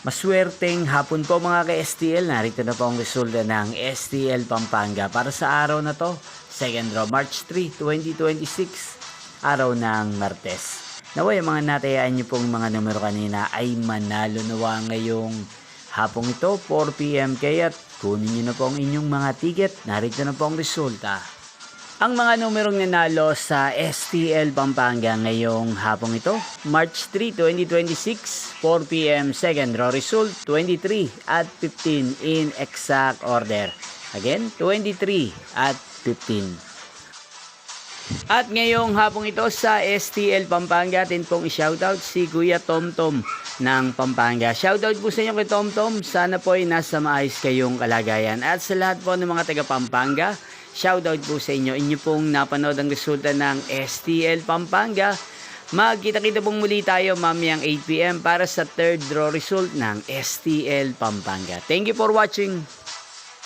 Maswerteng hapon po mga ka-STL. Narito na po ang resulta ng STL Pampanga para sa araw na to. Second draw, March 3, 2026. Araw ng Martes. Naway ang mga natayaan niyo pong mga numero kanina ay manalo nawa ngayong hapong ito, 4 PM. Kaya't kunin niyo na po ang inyong mga ticket. Narito na po ang resulta. Ang mga numerong nanalo sa STL Pampanga ngayong hapong ito, March 3, 2026, 4 PM, second draw result, 23 at 15 in exact order. Again, 23 at 15. At ngayong hapong ito sa STL Pampanga, atin pong i-shoutout si Kuya Tomtom ng Pampanga. Shoutout po sa inyo kay Tomtom. Sana po ay nasa maayos kayong kalagayan. At sa lahat po ng mga taga Pampanga, shoutout po sa inyo. Inyo pong napanood ang resulta ng STL Pampanga. Magkita-kita pong muli tayo mamayang 8 PM para sa third draw result ng STL Pampanga. Thank you for watching.